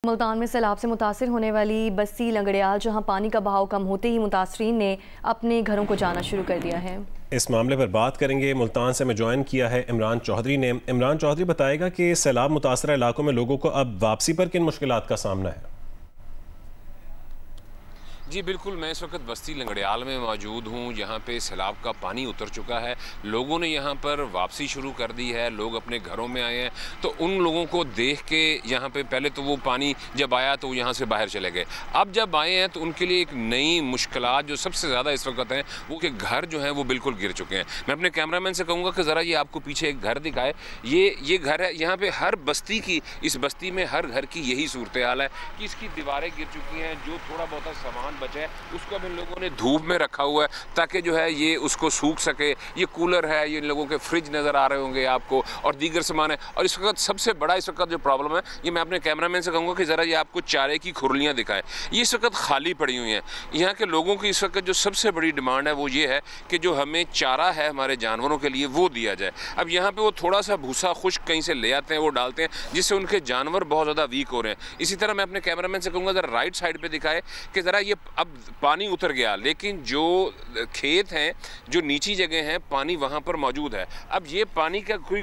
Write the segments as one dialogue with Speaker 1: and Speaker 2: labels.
Speaker 1: मुल्तान में सैलाब से मुतासिर होने वाली बस्ती लंगड़ियाल, जहां पानी का बहाव कम होते ही मुतासरीन ने अपने घरों को जाना शुरू कर दिया है।
Speaker 2: इस मामले पर बात करेंगे। मुल्तान से हमें ज्वाइन किया है इमरान चौधरी ने। इमरान चौधरी बताएगा कि सैलाब मुतासर इलाकों में लोगों को अब वापसी पर किन मुश्किलात का सामना है।
Speaker 3: जी बिल्कुल, मैं इस वक्त बस्ती लंगड़ियाल में मौजूद हूँ। यहाँ पे सैलाब का पानी उतर चुका है, लोगों ने यहाँ पर वापसी शुरू कर दी है, लोग अपने घरों में आए हैं। तो उन लोगों को देख के यहाँ पे पहले तो वो पानी जब आया तो यहाँ से बाहर चले गए, अब जब आए हैं तो उनके लिए एक नई मुश्किलात जो सबसे ज़्यादा इस वक्त हैं वो कि घर जो हैं वो बिल्कुल गिर चुके हैं। मैं अपने कैमरामैन से कहूँगा कि ज़रा ये आपको पीछे एक घर दिखाए। ये घर है, यहाँ पर हर बस्ती की, इस बस्ती में हर घर की यही सूरत हाल है कि इसकी दीवारें गिर चुकी हैं। जो थोड़ा बहुत सामान बचा है उसको अब इन लोगों ने धूप में रखा हुआ है ताकि जो है ये उसको सूख सके। ये कूलर है, ये इन लोगों के फ्रिज नज़र आ रहे होंगे आपको, और दीगर सामान है। और इस वक्त सबसे बड़ा इस वक्त जो प्रॉब्लम है, ये मैं अपने कैमरामैन से कहूँगा कि ज़रा ये आपको चारे की खुरलियाँ दिखाएं। ये इस वक्त खाली पड़ी हुई हैं। यहाँ के लोगों की इस वक्त जो सबसे बड़ी डिमांड है वो ये है कि जो हमें चारा है हमारे जानवरों के लिए वो दिया जाए। अब यहाँ पर वो थोड़ा सा भूसा खुश्क कहीं से ले आते हैं, वो डालते हैं, जिससे उनके जानवर बहुत ज़्यादा वीक हो रहे हैं। इसी तरह मैं अपने कैमरामैन से कहूँगा ज़रा राइट साइड पर दिखाए कि ज़रा ये अब पानी उतर गया, लेकिन जो खेत हैं, जो नीची जगह हैं, पानी वहाँ पर मौजूद है। अब ये पानी का कोई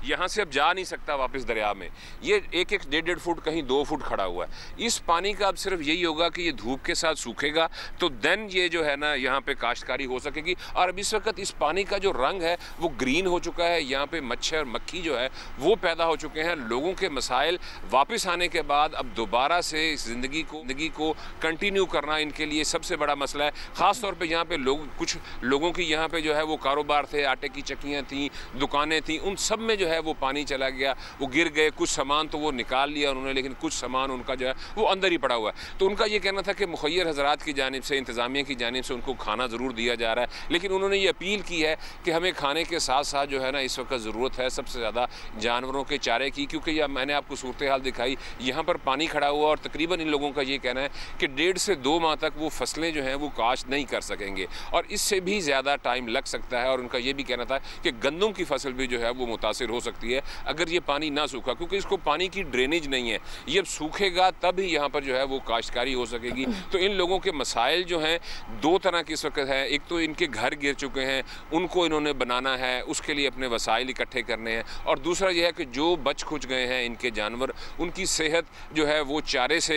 Speaker 3: यहाँ से अब जा नहीं सकता वापस दरिया में। ये एक 1.5 फुट कहीं 2 फुट खड़ा हुआ है। इस पानी का अब सिर्फ यही होगा कि ये धूप के साथ सूखेगा तो देन ये जो है ना यहाँ पे काश्तकारी हो सकेगी। और अब इस वक्त इस पानी का जो रंग है वो ग्रीन हो चुका है। यहाँ पे मच्छर मक्खी जो है वो पैदा हो चुके हैं। लोगों के मसाइल वापस आने के बाद अब दोबारा से इस ज़िंदगी को कंटिन्यू करना इनके लिए सबसे बड़ा मसला है। ख़ास तौर पे यहाँ पे कुछ लोगों की यहाँ पे जो है वो कारोबार थे, आटे की चक्कियाँ थीं, दुकानें थीं, उन सब में जो है वो पानी चला गया, वो गिर गए। कुछ सामान तो वो निकाल लिया उन्होंने, लेकिन कुछ सामान उनका जो है वो अंदर ही पड़ा हुआ है। तो उनका ये कहना था कि मुखय्यर हज़रात की जानिब से, इंतज़ामिया की जानिब से उनको खाना ज़रूर दिया जा रहा है, लेकिन उन्होंने ये अपील की है कि हमें खाने के साथ साथ जो है ना इस वक्त ज़रूरत है सबसे ज़्यादा जानवरों के चारे की। क्योंकि यह मैंने आपको सूरत हाल दिखाई, यहाँ पर पानी खड़ा हुआ और तकरीबन इन लोगों का ये कहना है कि 1.5 से 2 माह तक वो फसलें जो हैं वो काश्त नहीं कर सकेंगे और इससे भी ज़्यादा टाइम लग सकता है। और उनका ये भी कहना था कि गंदम की फसल भी जो है वो मुतासिर हो सकती है अगर ये पानी ना सूखा, क्योंकि इसको पानी की ड्रेनेज नहीं है। ये अब सूखेगा तब ही यहाँ पर जो है वो काश्तकारी हो सकेगी। तो इन लोगों के मसाइल जो हैं 2 तरह के इस वक्त है। एक तो इनके घर गिर चुके हैं, उनको इन्होंने बनाना है, उसके लिए अपने वसाइल इकट्ठे करने हैं। और दूसरा यह है कि जो बच खुच गए हैं इनके जानवर, उनकी सेहत जो है वो चारे से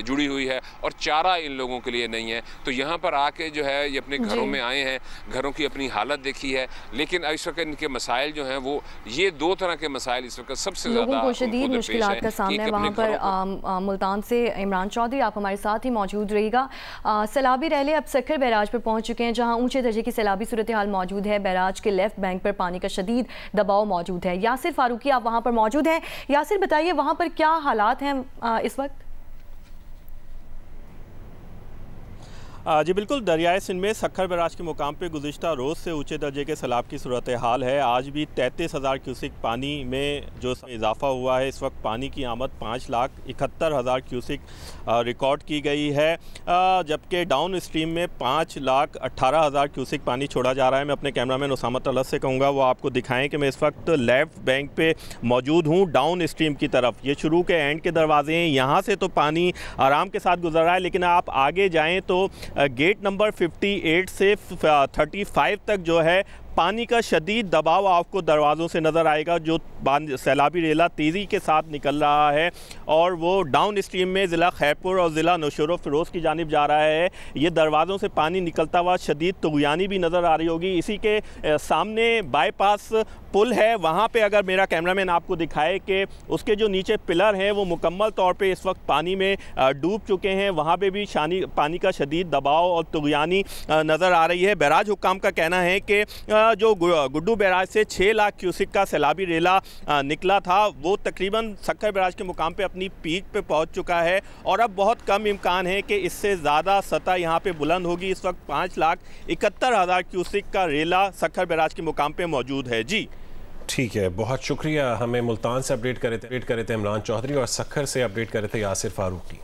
Speaker 3: जुड़ी हुई है और चारा इन लोगों के लिए नहीं है। तो यहाँ पर आके जो है ये अपने घरों में आए हैं, घरों की अपनी हालत देखी है, लेकिन इस वक्त इनके मसाइल जो हैं वो ये 2 तरह के मसाइल इस वक्त सबसे ज़्यादा
Speaker 1: लोगों को शदीद मुश्किलात का सामना है। वहाँ पर मुल्तान से इमरान चौधरी आप हमारे साथ ही मौजूद रहिएगा। सैलाबी रैले अब सक्खर बैराज पर पहुँच चुके हैं, जहाँ ऊँचे दर्जे की सैलाबी सूरत हाल मौजूद है। बैराज के लेफ्ट बैंक पर पानी का शदीद दबाव मौजूद है। यासिर फारूकी आप वहाँ पर मौजूद हैं। यासिर बताइए वहाँ पर क्या हालात हैं इस वक्त?
Speaker 4: जी बिल्कुल, दरियाए सिंध में सक्खर बैराज के मुकाम पे गुज़िश्ता रोज़ से ऊंचे दर्जे के सैलाब की सूरत हाल है। आज भी 33,000 क्यूसिक पानी में जो इजाफा हुआ है। इस वक्त पानी की आमद 5,71,000 क्यूसिक रिकॉर्ड की गई है, जबकि डाउन स्ट्रीम में 5,18,000 क्यूसिक पानी छोड़ा जा रहा है। मैं अपने कैमरामैन उसामा तलत से कहूँगा वो आपको दिखाएँ कि मैं इस वक्त लेफ़्ट बैंक पे मौजूद हूँ डाउन स्ट्रीम की तरफ। ये शुरू के एंड के दरवाजे हैं, यहाँ से तो पानी आराम के साथ गुजर रहा है, लेकिन आप आगे जाएँ तो गेट नंबर 58 से 35 तक जो है पानी का शदीद दबाव आपको दरवाज़ों से नज़र आएगा। जो सैलाबी रेला तेज़ी के साथ निकल रहा है और वो डाउन स्ट्रीम में ज़िला खैरपुर और ज़िला नौशेरो फ़िरोज़ की जानिब जा रहा है। ये दरवाज़ों से पानी निकलता हुआ शदीद तुग़यानी भी नज़र आ रही होगी। इसी के सामने बाईपास पुल है, वहाँ पे अगर मेरा कैमरामैन आपको दिखाए कि उसके जो नीचे पिलर हैं वो मुकम्मल तौर पे इस वक्त पानी में डूब चुके हैं। वहाँ पे भी पानी का शदीद दबाव और तुग़यानी नज़र आ रही है। बैराज हुक्काम का कहना है कि जो गुड्डू बैराज से 6 लाख क्यूसिक का सैलाबी रेला निकला था वो तकरीबन सक्खर बैराज के मुकाम पे अपनी पीक पे पहुँच चुका है और अब बहुत कम इम्कान है कि इससे ज़्यादा सतह यहाँ पे बुलंद होगी। इस वक्त 5,71,000 क्यूसिक का रेला सक्खर बैराज के मुकाम पे मौजूद है। जी
Speaker 2: ठीक है, बहुत शुक्रिया। हमें मुल्तान से अपडेट करे थे इमरान चौधरी और सक्खर से अपडेट करे थे यासिर फारूकी।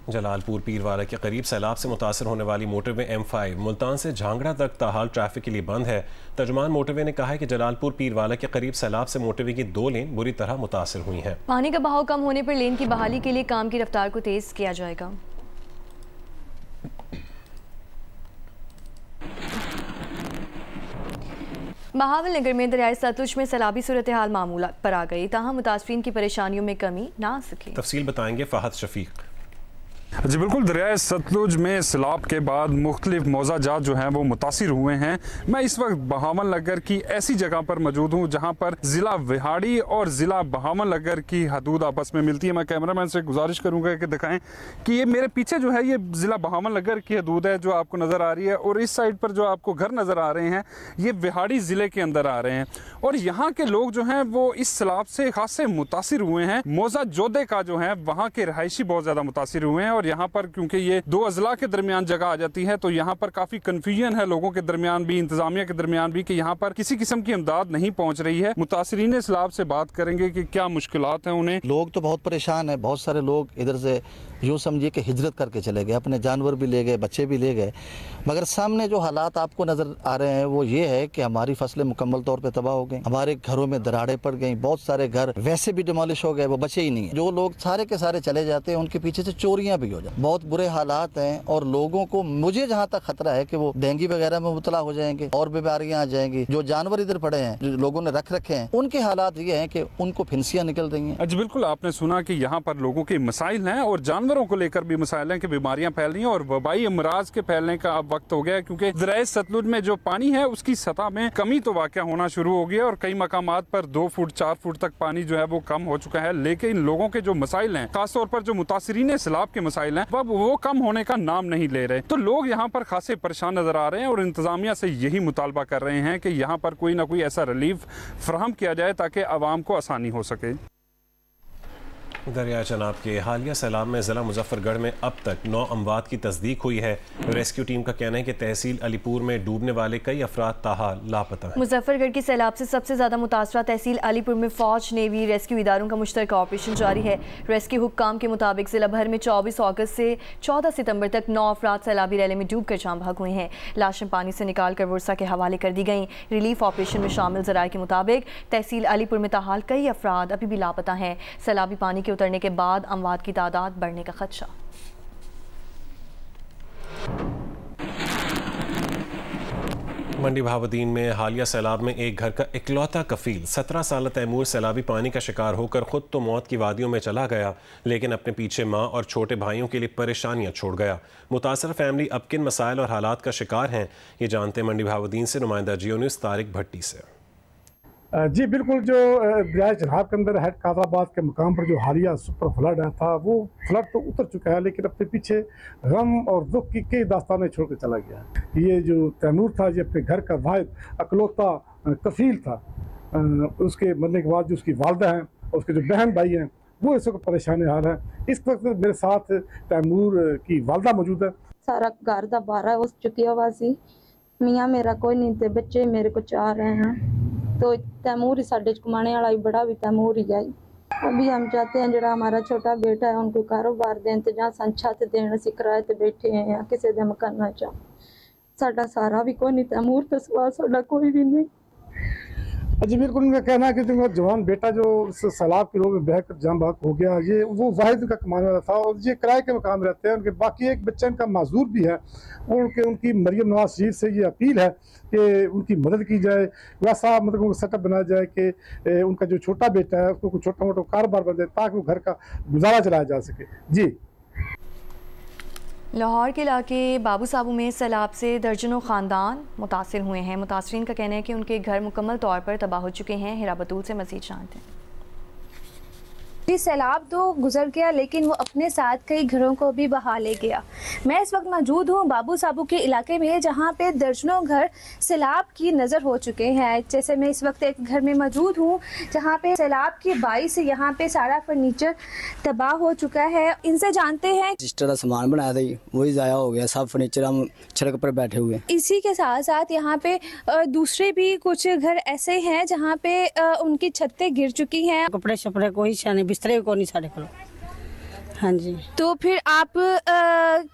Speaker 2: जलालपुर पीरवाला के करीब सैलाब से मुतासर होने वाली मोटरवे M5 मुल्तान से झांगड़ा तक ताहाल ट्रैफिक के लिए बंद है। तर्जुमान मोटरवे ने कहा है कि जलालपुर पीरवाला के करीब सैलाब से मोटरवे की 2 लेन बुरी तरह मुतासर हुई हैं।
Speaker 1: पानी का बहाव कम होने पर लेन की बहाली के लिए काम की रफ्तार को तेज किया जाएगा। बहावलनगर में दरियाए सतलुज में सैलाबी सूरत हाल मामूल पर आ गई, ताहम मुतासरीन की परेशानियों में कमी ना आ सकी।
Speaker 2: तफसील बताएंगे फहद शफीक।
Speaker 5: जी बिल्कुल, दरियाए सतलुज में सैलाब के बाद मुख्तलिफ मौज़ाजात जो हैं वो मुतासिर हुए हैं। मैं इस वक्त बहावलनगर की ऐसी जगह पर मौजूद हूँ जहाँ पर ज़िला विहाड़ी और ज़िला बहावलनगर की हदूद आपस में मिलती है। मैं कैमरामैन से गुजारिश करूँगा कि दिखाएं कि ये मेरे पीछे जो है ये ज़िला बहावलनगर की हदूद है जो आपको नज़र आ रही है, और इस साइड पर जो आपको घर नज़र आ रहे हैं ये विहाड़ी ज़िले के अंदर आ रहे हैं। और यहाँ के लोग जो हैं वो इस सैलाब से खासे मुतासिर हुए हैं। मौजा जोदे का जो है वहाँ के रहायशी बहुत ज़्यादा मुतासिर हुए हैं, और यहाँ पर क्योंकि ये 2 अजला के दरमियान जगह आ जाती है तो यहाँ पर काफी कंफ्यूजन है लोगों के दरमियान भी, इंतजामिया के दरमियान भी, कि यहाँ पर किसी किस्म की इमदाद नहीं पहुँच रही है। मुतासरीन सैलाब से बात करेंगे कि क्या मुश्किलात हैं उन्हें।
Speaker 6: लोग तो बहुत परेशान है, बहुत सारे लोग इधर से यूँ समझिए कि हिजरत करके चले गए, अपने जानवर भी ले गए, बच्चे भी ले गए। मगर सामने जो हालात आपको नजर आ रहे हैं वो ये है कि हमारी फसलें मुकम्मल तौर पे तबाह हो गई, हमारे घरों में दरारें पड़ गई, बहुत सारे घर वैसे भी डिमोलिश हो गए, वो बचे ही नहीं है। जो लोग सारे के सारे चले जाते हैं उनके पीछे से चोरियां भी हो जाती, बहुत बुरे हालात हैं। और लोगों को, मुझे जहाँ तक खतरा है कि वो डेंगू वगैरह में मुबतला हो जाएंगे और बीमारियां आ जाएंगी। जो जानवर इधर पड़े हैं, जो लोगों ने रख रखे हैं, उनके हालात ये हैं कि उनको फिंसियाँ निकल रही हैं।
Speaker 5: जी बिल्कुल, आपने सुना कि यहाँ पर लोगों के मसाइल हैं और जानवरों को लेकर भी मसाइल हैं कि बीमारियां फैल रही हैं और वबाई अमराज के फैलने का अब वक्त हो गया है, क्योंकि दरियाए सतलुज में जो पानी है उसकी सतह में कमी तो वाक़या होना शुरू हो गया और कई मकामात पर 2 फुट 4 फुट तक पानी जो है वो कम हो चुका है। लेकिन लोगों के जो मसाइल हैं, खासतौर पर जो मुतासरीन सैलाब के मसाइल हैं, वो कम होने का नाम नहीं ले रहे। तो लोग यहाँ पर खासे परेशान नजर आ रहे हैं और इंतजामिया से यही मुतालबा कर रहे हैं कि यहाँ पर कोई ना कोई ऐसा रिलीफ फराहम किया जाए ताकि आवाम को आसानी हो सके।
Speaker 2: दरिया चनाब के हालिया सैलाब में ज़िला मुजफ्फरगढ़ में अब तक 9 अमवात की तस्दीक हुई है। रेस्क्यू टीम का कहना है कि तहसील अलीपुर में डूबने वाले कई अफराद ताहाल लापता हैं।
Speaker 1: मुजफ्फरगढ़ की सैलाब से सबसे ज़्यादा मुतासरा तहसील अलीपुर में फ़ौज, नेवी, रेस्क्यू इदारों का मुश्तरका ऑपरेशन जारी है। रेस्क्यू हुक्काम के मुताबिक ज़िला भर में 24 अगस्त से 14 सितंबर तक 9 अफराद सैलाबी रैली में डूब कर जाम भाग हुए हैं। लाशें पानी से निकाल कर वर्सा के हवाले कर दी गईं। रिलीफ ऑपरेशन में शामिल ज़राए के मुताबिक तहसील अलीपुर में ताहाल कई अफराद अभी भी लापता हैं। सैलाबी पानी के उतरने के बाद अमवात की तादाद बढ़ने का खदशा।
Speaker 2: मंडी बहावुद्दीन में हालिया सैलाब में एक घर का इकलौता कफील 17 साल तैमूर सैलाबी पानी का शिकार होकर खुद तो मौत की वादियों में चला गया, लेकिन अपने पीछे मां और छोटे भाइयों के लिए परेशानियां छोड़ गया। मुतासर फैमिली अब किन मसाइल और हालात का शिकार हैं, ये जानते हैं मंडी बहावुद्दीन से नुमाइंदा जियो न्यूज़ तारिक भट्टी से।
Speaker 7: जी बिल्कुल, जो दरियाए चनाब के अंदर हेड कादराबाद के मुकाम पर जो हालिया सुपर फ्लड आया था, वो फ्लड तो उतर चुका है लेकिन अपने पीछे गम और दुख की कई दास्तानें छोड़ कर चला गया। ये जो तैमूर था, ये अपने घर का वाहिद अकलौता कफील था। उसके मरने के बाद जो उसकी वालदा हैं और उसके जो बहन भाई हैं वो इस वक्त परेशान हाल है। इस वक्त मेरे साथ तैमूर की वालदा मौजूद है।
Speaker 8: सारा घर का बारा हो चुकी आवासी, मियाँ मेरा कोई नहीं थे, बच्चे मेरे को 4 हैं, तो तैमूर ही साढ़े कमाने वाला ही बड़ा भी तैमूर ही है। अभी हम चाहते हैं जो हमारा छोटा बेटा है उनको कारोबार दें, तो जहाँ सन छत दें, असी किराए ते बैठे हैं या किसी दे मकाना चा, साडा सारा भी कोई नहीं, तैमूर तो सवा साडा कोई भी नहीं।
Speaker 7: जी बिल्कुल, उनका कहना है कि जो जवान बेटा जो सैलाब के रोग में बह कर जाम भाग हो गया, ये वो वाहिद का कमाने वाला था और ये किराए के मकान में रहते हैं। उनके बाकी एक बच्चा इनका माजूर भी है। उनकी मरियम नवाज शरीफ से ये अपील है कि उनकी मदद की जाए, वैसा मतलब उनको सेटअप बनाया जाए कि उनका जो छोटा बेटा है उसको कुछ छोटा मोटा कारोबार बन जाए ताकि वो घर का गुजारा चलाया जा सके। जी,
Speaker 1: लाहौर के इलाके बाबू साबू में सैलाब से दर्जनों ख़ानदान मुतासिर हुए हैं। मुतासरीन का कहना है कि उनके घर मुकम्मल तौर पर तबाह हो चुके हैं। हिरा बतूल से मज़ीद जानते हैं।
Speaker 9: जी, सैलाब तो गुजर गया लेकिन वो अपने साथ कई घरों को भी बहा ले गया। मैं इस वक्त मौजूद हूँ बाबू साबू के इलाके में, जहाँ पे दर्जनों घर सैलाब की नज़र हो चुके हैं। जैसे मैं इस वक्त एक घर में मौजूद हूँ जहाँ पे सैलाब की बाई से यहाँ पे सारा फर्नीचर तबाह हो चुका है। इनसे जानते हैं।
Speaker 10: जिस तरह सामान बनाया था वही ज़ाया हो गया, सब फर्नीचर हम सड़क पर बैठे हुए।
Speaker 9: इसी के साथ साथ यहाँ पे दूसरे भी कुछ घर ऐसे हैं जहाँ पे उनकी छतें गिर चुकी हैं।
Speaker 11: कपड़े शपड़े कोई बिस्तरे को नहीं साढ़े को हाँ जी।
Speaker 9: तो फिर आप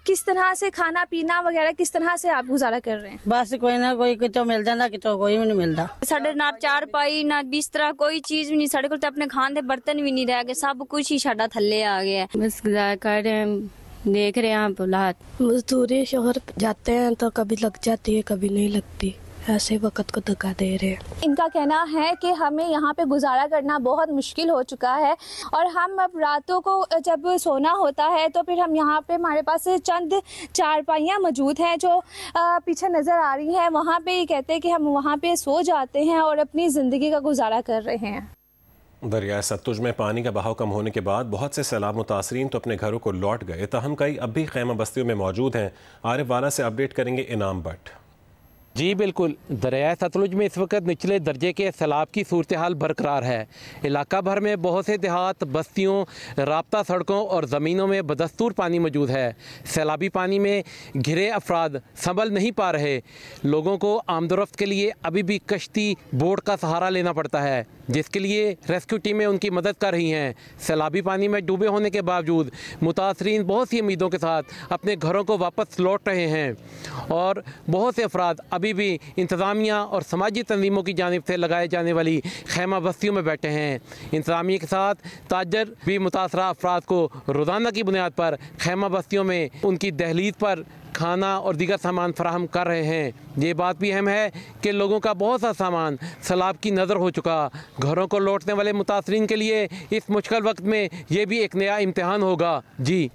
Speaker 9: किस तरह से खाना पीना वगैरह किस तरह से आप गुजारा कर रहे हैं?
Speaker 11: बस कोई ना कोई कितों मिल जाता, कितों कोई भी नहीं मिलता।
Speaker 12: साढ़े ना चार पाई ना बिस्तरा, कोई चीज भी नहीं साढ़े को, तो अपने खाने दे बर्तन भी नहीं रह गए, सब कुछ ही साढ़ा थल्ले आ गया।
Speaker 11: बस गुजारा कर रहे हैं, देख रहे हैं आप हालात।
Speaker 13: मजदूरी शहर जाते हैं तो कभी लग जाती है कभी नहीं लगती, ऐसे वक्त को धक्का दे रहे हैं।
Speaker 9: इनका कहना है कि हमें यहाँ पे गुजारा करना बहुत मुश्किल हो चुका है और हम अब रातों को जब सोना होता है तो फिर हम यहाँ पे हमारे पास चंद चारपाइयाँ मौजूद हैं जो पीछे नज़र आ रही हैं। वहाँ पे ये कहते हैं कि हम वहाँ पे सो जाते हैं और अपनी ज़िंदगी का गुजारा कर रहे हैं।
Speaker 2: दरिया सतलुज में पानी का बहाव कम होने के बाद बहुत से सैलाब मुतासरीन तो अपने घरों को लौट गए, ताहम कई अब भी खैमा बस्तियों में मौजूद हैं। आरिफ वाला से अपडेट करेंगे इनाम भट्ट।
Speaker 14: जी बिल्कुल, दरिया सतलुज में इस वक्त निचले दर्जे के सैलाब की सूरत हाल बरकरार है। इलाका भर में बहुत से देहात, बस्तियों, राब्ता सड़कों और ज़मीनों में बदस्तूर पानी मौजूद है। सैलाबी पानी में घिरे अफराद संभल नहीं पा रहे। लोगों को आमदोरफ्त के लिए अभी भी कश्ती, बोट का सहारा लेना पड़ता है, जिसके लिए रेस्क्यू टीमें उनकी मदद कर रही हैं। सैलाबी पानी में डूबे होने के बावजूद मुतासरीन बहुत सी उम्मीदों के साथ अपने घरों को वापस लौट रहे हैं और बहुत से अफराद अभी भी इंतज़ामिया और समाजी तंजीमों की जानिब से लगाए जाने वाली खैमा बस्तियों में बैठे हैं। इंतज़ामिया के साथ ताजर भी मुतासरा अफराद को रोज़ाना की बुनियाद पर खैमा बस्तियों में उनकी दहलीज पर खाना और दीगर सामान फराहम कर रहे हैं। ये बात भी अहम है कि लोगों का बहुत सा सामान सैलाब की नज़र हो चुका। घरों को लौटने वाले मुतासरीन के लिए इस मुश्किल वक्त में ये भी एक नया इम्तिहान होगा। जी।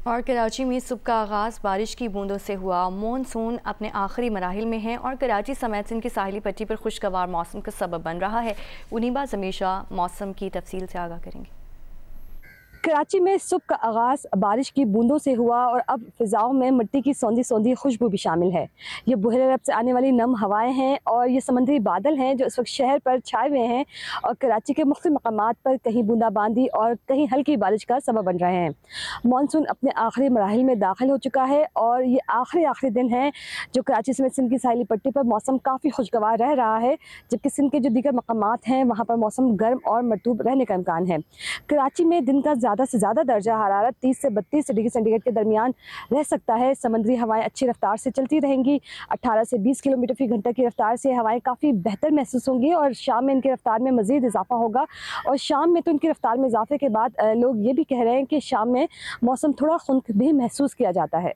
Speaker 1: और कराची में सुबह का आगाज़ बारिश की बूंदों से हुआ। मॉनसून अपने आखिरी मराहिल में है और कराची समेत सिंध की साहिली पट्टी पर खुशगवार मौसम का सबब बन रहा है। उनीबा हमेशा मौसम की तफसील से आगाह करेंगे।
Speaker 15: कराची में सुबह का आगाज़ बारिश की बूंदों से हुआ और अब फ़िज़ाओं में मिट्टी की सौंधी सौंधी खुशबू भी शामिल है। ये बहरे अरब से आने वाली नम हवाएं हैं और ये समंदरी बादल हैं जो इस वक्त शहर पर छाए हुए हैं और कराची के मुख्तलिफ मकामात पर कहीं बूंदाबांदी और कहीं हल्की बारिश का सबब बन रहे हैं। मानसून अपने आखिरी मराहिल में दाखिल हो चुका है और ये आखिरी दिन है जो कराची समेत सिंध की साहिली पट्टी पर मौसम काफ़ी खुशगवार रह रहा है, जबकि सिंध के जो दीगर मकामात हैं वहाँ पर मौसम गर्म और मरतूब रहने का इम्कान है। कराची में दिन का ज़्यादा से ज़्यादा दर्जा हरारत 30 से 32 डिग्री सेंटीग्रेड के दरमियान रह सकता है। समुद्री हवाएं अच्छी रफ्तार से चलती रहेंगी। 18 से 20 किलोमीटर फी घंटा की रफ्तार से हवाएं काफ़ी बेहतर महसूस होंगी और शाम में इनकी रफ्तार में मज़ीद इजाफा होगा। और शाम में तो इनकी रफ्तार में इजाफे के बाद लोग ये भी कह रहे हैं कि शाम में मौसम थोड़ा खुनक भी महसूस किया जाता है।